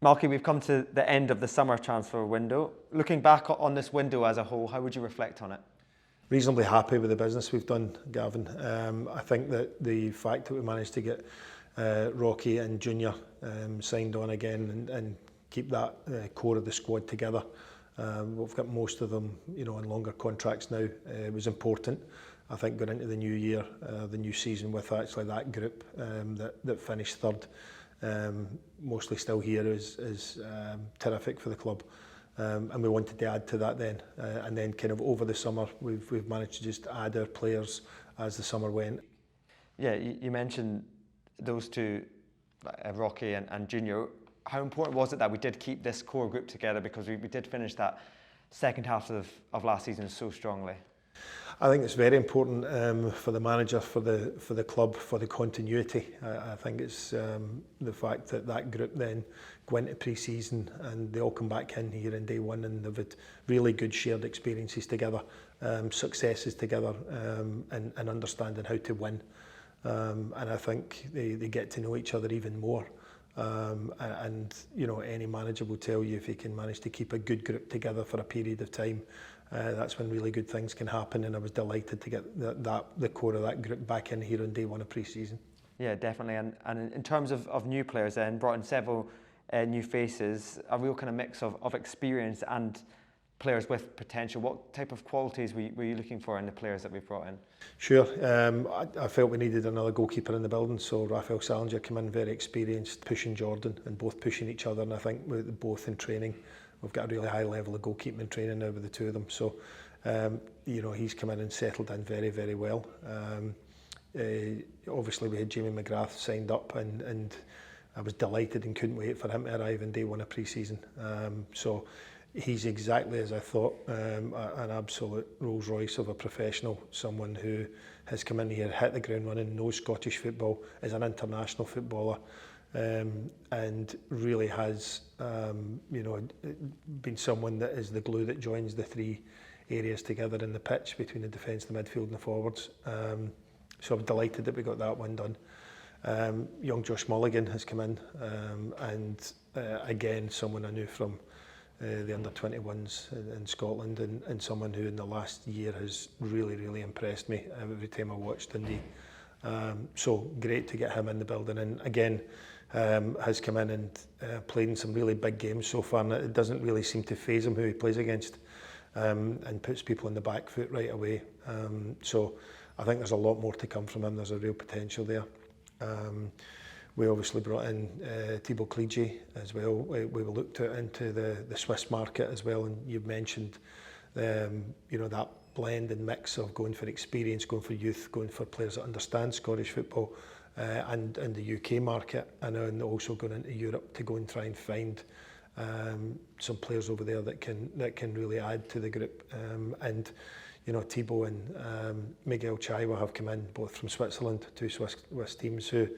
Malky, we've come to the end of the summer transfer window. Looking back on this window as a whole, how would you reflect on it? Reasonably happy with the business we've done, Gavin. I think that the fact that we managed to get Rocky and Junior signed on again and keep that core of the squad together. We've got most of them, on longer contracts now. It was important. I think going into the new year, the new season with actually that group that finished third, mostly still here, is terrific for the club. And we wanted to add to that then. And then kind of over the summer, we've managed to just add our players as the summer went. Yeah, you mentioned those two, Rocky and Junior. How important was it that we did keep this core group together, because we did finish that second half of last season so strongly? I think it's very important for the manager, for the club, for the continuity. I think it's the fact that that group then go into pre-season and they all come back in here in day one and they've had really good shared experiences together, successes together, and understanding how to win. And I think they get to know each other even more. And any manager will tell you, if he can manage to keep a good group together for a period of time, that's when really good things can happen. And I was delighted to get the core of that group back in here on day one of pre-season. Yeah, definitely. And in terms of new players, then brought in several new faces, a real kind of mix of experience and players with potential. What type of qualities were you looking for in the players that we've brought in? Sure. I felt we needed another goalkeeper in the building, so Raphael Salinger came in very experienced, pushing Jordan and both pushing each other. And I think with both in training, we've got a really high level of goalkeeping training now with the two of them. So, he's come in and settled in very, very well. Obviously, we had Jamie McGrath signed up, and I was delighted and couldn't wait for him to arrive in day one of pre-season. So he's exactly as I thought, an absolute Rolls Royce of a professional, someone who has come in here, hit the ground running, knows Scottish football, is an international footballer, and really has been someone that is the glue that joins the three areas together in the pitch between the defence, the midfield and the forwards. So I'm delighted that we got that one done. Young Josh Mulligan has come in, and again, someone I knew from the under-21s in Scotland, and someone who in the last year has really, really impressed me every time I watched Dundee. So great to get him in the building, and again has come in and played in some really big games so far, and it doesn't really seem to faze him who he plays against, and puts people in the back foot right away. So I think there's a lot more to come from him. There's a real potential there. We obviously brought in Thibaut Clige as well. We looked into the Swiss market as well, and you've mentioned that blend and mix of going for experience, going for youth, going for players that understand Scottish football, and the UK market, and also going into Europe to go and try and find some players over there that can really add to the group. And Thibaut and Miguel Chaiwa have come in both from Switzerland, two Swiss teams who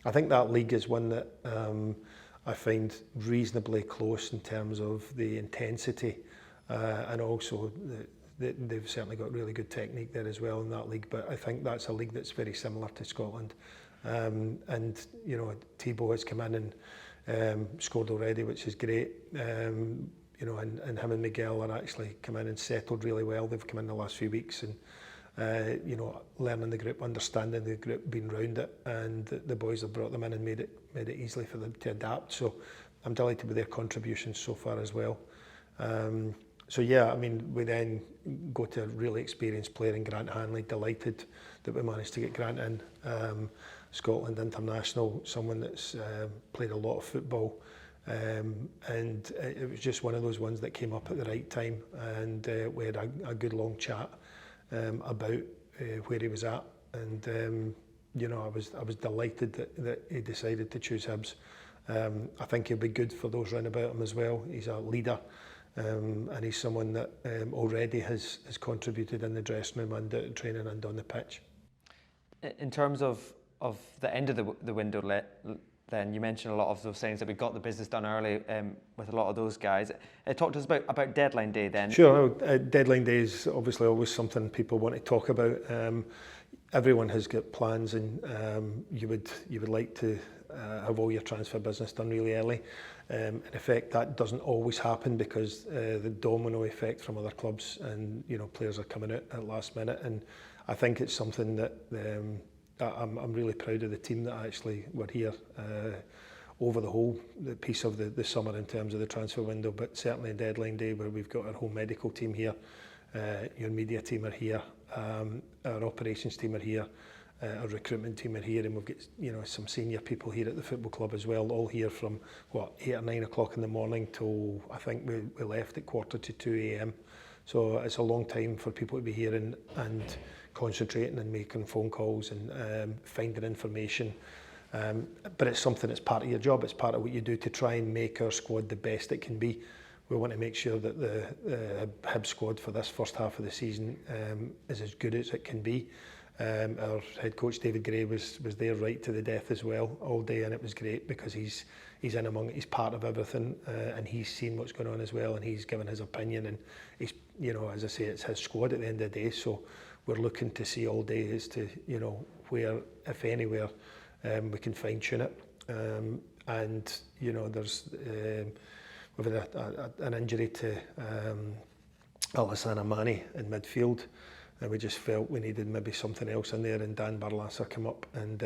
I think that league is one that I find reasonably close in terms of the intensity, and also they've certainly got really good technique there as well in that league. But I think that's a league that's very similar to Scotland. And Thibaut has come in and scored already, which is great. And him and Miguel are actually come in and settled really well. They've come in the last few weeks and learning the group, understanding the group, being round it, and the boys have brought them in and made it easily for them to adapt. So I'm delighted with their contributions so far as well. So yeah, I mean, we then go to a really experienced player in Grant Hanley. Delighted that we managed to get Grant in. Scotland international, someone that's played a lot of football, and it was just one of those ones that came up at the right time, and we had a good long chat about where he was at, and I was delighted that he decided to choose Hibs. I think he'll be good for those round about him as well. He's a leader, and he's someone that already has contributed in the dressing room and at training and on the pitch. In terms of the end of the window, then you mentioned a lot of those things that we got the business done early with a lot of those guys. Talk to us about deadline day then. Sure, deadline day is obviously always something people want to talk about. Everyone has got plans, and you would like to have all your transfer business done really early. In effect, that doesn't always happen because the domino effect from other clubs, and players are coming out at last minute. And I think it's something that I'm really proud of the team that actually were here over the piece of the summer in terms of the transfer window, but certainly on deadline day where we've got our whole medical team here, your media team are here, our operations team are here, our recruitment team are here, and we've got some senior people here at the football club as well, all here from 8 or 9 o'clock in the morning till I think we left at 1:45 a.m. So it's a long time for people to be here and concentrating and making phone calls and finding information. But it's something that's part of your job. It's part of what you do to try and make our squad the best it can be. We want to make sure that the Hibs squad for this first half of the season is as good as it can be. Our head coach David Gray was there right to the death as well all day, and it was great because he's part of everything, and he's seen what's going on as well, and he's given his opinion, and he's as I say, it's his squad at the end of the day. So we're looking to see all day as to where, if anywhere, we can fine tune it. And there's we've had an injury to Alassane Mane in midfield, and we just felt we needed maybe something else in there, and Dan Barlasser come up, and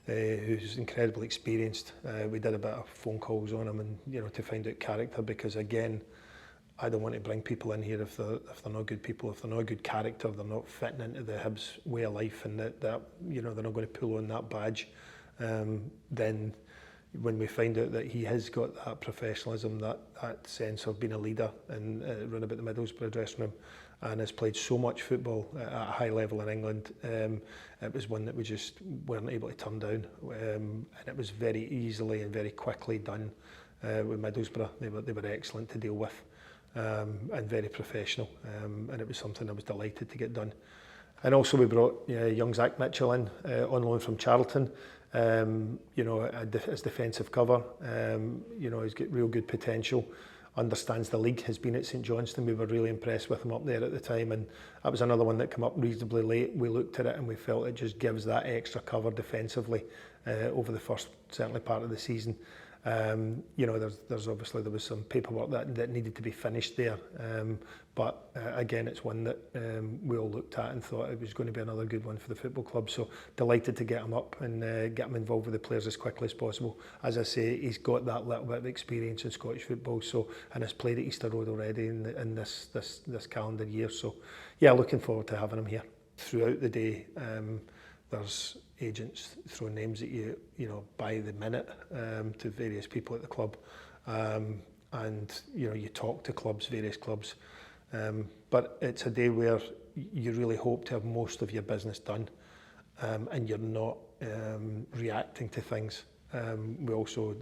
who's incredibly experienced. We did a bit of phone calls on him, and to find out character, because again, I don't want to bring people in here if they're not good people, if they're not a good character, they're not fitting into the Hibs way of life, and that they're not going to pull on that badge. Then when we find out that he has got that professionalism, that sense of being a leader, and run about the Middlesbrough dressing room, and has played so much football at a high level in England, it was one that we just weren't able to turn down, and it was very easily and very quickly done with Middlesbrough. They were excellent to deal with, and very professional, and it was something I was delighted to get done. And also we brought young Zach Mitchell in on loan from Charlton, as defensive cover. He's got real good potential, understands the league, has been at St Johnstone. We were really impressed with him up there at the time, and that was another one that came up reasonably late. We looked at it and we felt it just gives that extra cover defensively over the first, certainly, part of the season. There was some paperwork that needed to be finished there, but again, it's one that we all looked at and thought it was going to be another good one for the football club. So delighted to get him up and get him involved with the players as quickly as possible. As I say, he's got that little bit of experience in Scottish football, and has played at Easter Road already in this calendar year. So yeah, looking forward to having him here. Throughout the day, there's agents throwing names at you, by the minute, to various people at the club, and you talk to various clubs, but it's a day where you really hope to have most of your business done, and you're not reacting to things. We also,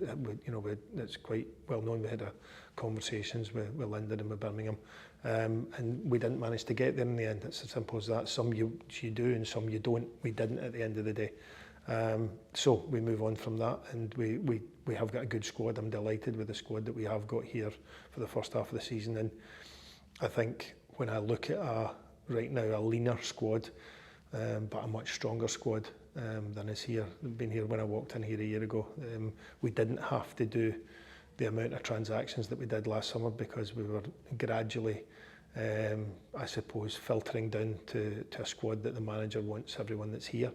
it's quite well known, we had conversations with London and with Birmingham, and we didn't manage to get there in the end. It's as simple as that. Some you do and some you don't. We didn't at the end of the day. So we move on from that, and we have got a good squad. I'm delighted with the squad that we have got here for the first half of the season, and I think when I look at right now a leaner squad, but a much stronger squad than is here. Been here when I walked in here a year ago. We didn't have to do the amount of transactions that we did last summer because we were gradually, I suppose, filtering down to a squad that the manager wants everyone that's here.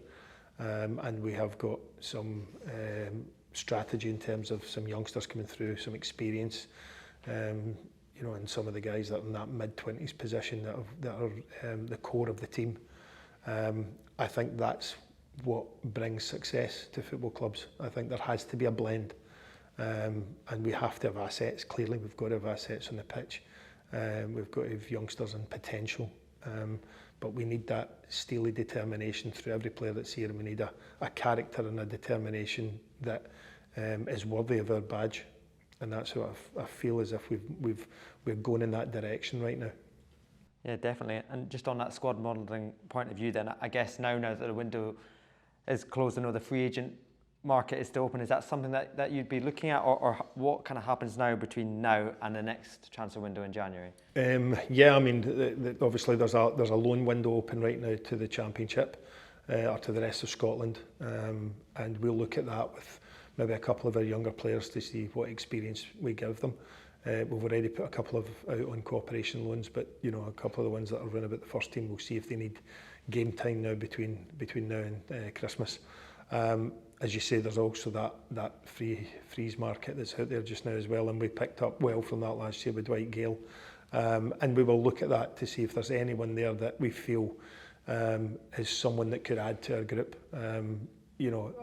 And we have got some strategy in terms of some youngsters coming through, some experience, and some of the guys that are in that mid-20s position that are the core of the team. I think that's what brings success to football clubs. I think there has to be a blend, and we have to have assets. Clearly, we've got to have assets on the pitch. We've got to have youngsters and potential, but we need that steely determination through every player that's here, and we need a character and a determination that is worthy of our badge, and that's what I feel as if we're going in that direction right now. Yeah, definitely. And just on that squad modelling point of view, then I guess now that the window is closed, I know the free agent market is still open. Is that something that you'd be looking at, or what kind of happens now between now and the next transfer window in January? Yeah, I mean, obviously there's a loan window open right now to the Championship or to the rest of Scotland, and we'll look at that with maybe a couple of our younger players to see what experience we give them. We've already put a couple of out on cooperation loans, but you know, a couple of the ones that are running about the first team, we'll see if they need game time now between now and Christmas. As you say, there's also that freeze market that's out there just now as well, and we picked up well from that last year with Dwight Gale. And we will look at that to see if there's anyone there that we feel is someone that could add to our group. You know,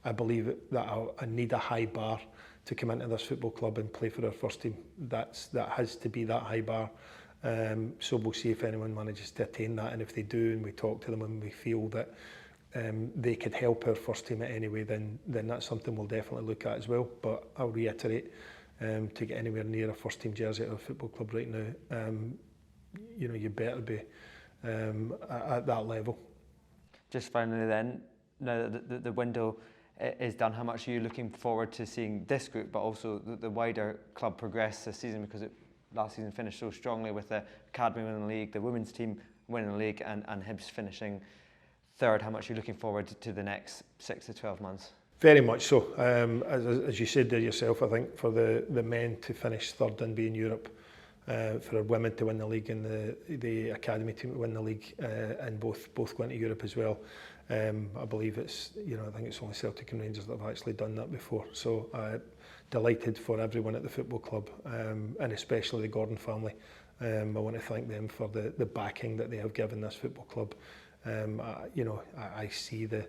I believe that I need a high bar to come into this football club and play for our first team. That has to be that high bar. So we'll see if anyone manages to attain that, and if they do, and we talk to them and we feel that they could help our first team in any way, then that's something we'll definitely look at as well. But I'll reiterate, to get anywhere near a first team jersey at our football club right now, you know, you better be at that level. Just finally then, now that the window is done, how much are you looking forward to seeing this group, but also the wider club progress this season, because last season finished so strongly with the academy winning the league, the women's team winning the league, and Hibs finishing third. How much are you looking forward to the next 6 to 12 months? Very much so. As you said there yourself, I think for the men to finish third and be in Europe, for our women to win the league and the academy team to win the league, and both go into Europe as well. I believe it's, you know, I think it's only Celtic and Rangers that have actually done that before. So delighted for everyone at the football club, and especially the Gordon family. I want to thank them for the backing that they have given this football club. You know, I see the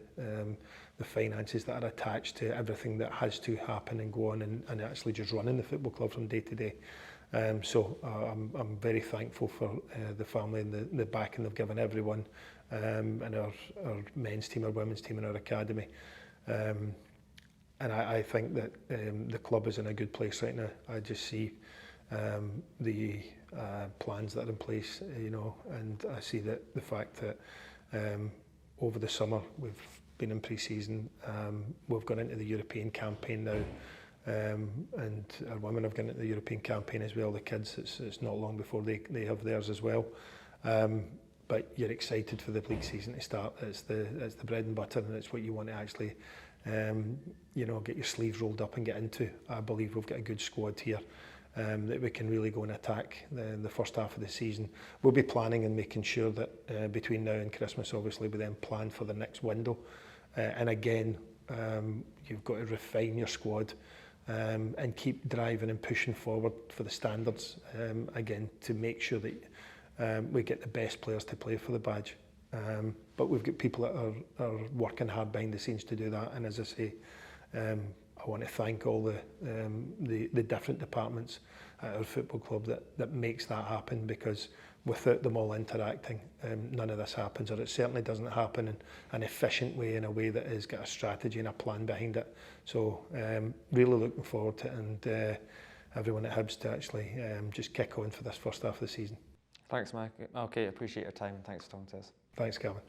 finances that are attached to everything that has to happen and go on, and actually just running the football club from day to day. So I'm very thankful for the family and the backing they've given everyone, and our men's team, our women's team and our academy. And I think that the club is in a good place right now. I just see the plans that are in place, you know, and I see that the fact that over the summer we've been in pre-season, we've gone into the European campaign now, and our women have gone into the European campaign as well. The kids, it's not long before they have theirs as well. But you're excited for the league season to start. It's the bread and butter, and it's what you want to actually you know, get your sleeves rolled up and get into. I believe we've got a good squad here, that we can really go and attack the first half of the season. We'll be planning and making sure that between now and Christmas, obviously, we then plan for the next window. And again, you've got to refine your squad, and keep driving and pushing forward for the standards, again, to make sure that we get the best players to play for the badge. But we've got people that are working hard behind the scenes to do that. And as I say, I want to thank all the different departments at our football club that makes that happen, because without them all interacting, none of this happens, or it certainly doesn't happen in an efficient way, in a way that has got a strategy and a plan behind it. So really looking forward to it, and everyone at Hibs to actually just kick on for this first half of the season. Thanks, Mike. Okay, appreciate your time, and thanks for talking to us. Thanks, Calvin.